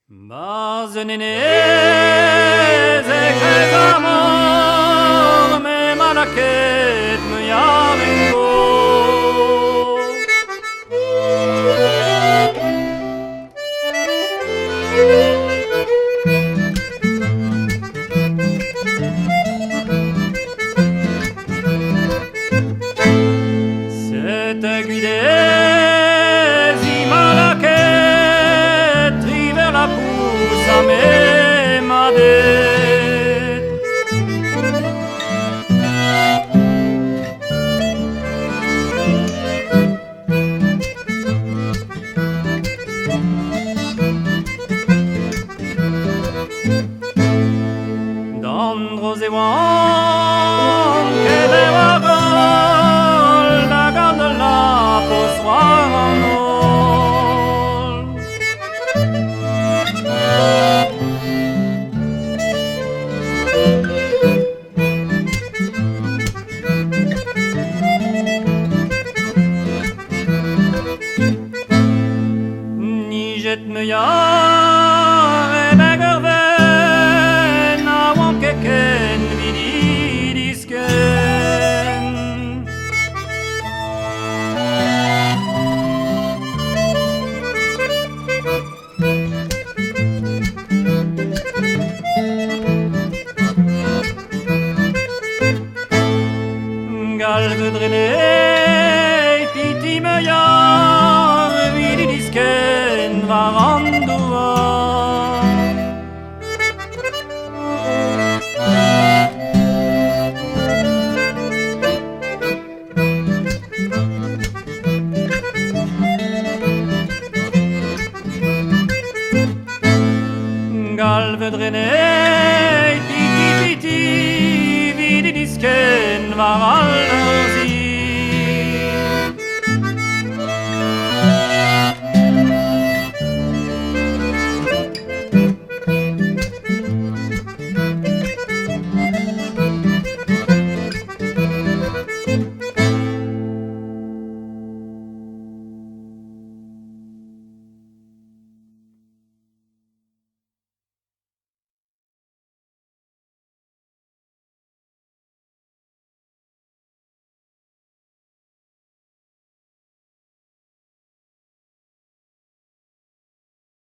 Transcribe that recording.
Bazenene zekret amor me malaket me yavengo Cette guidée malaket river la pousse à mes madettes D'andros et wan que de wagol da gande la possoir en ol Ni jet me yar e begger ven a wan keken vidi disken Galve drene piti me yar vidi disken varandua Galve drene piti vidi disken varandua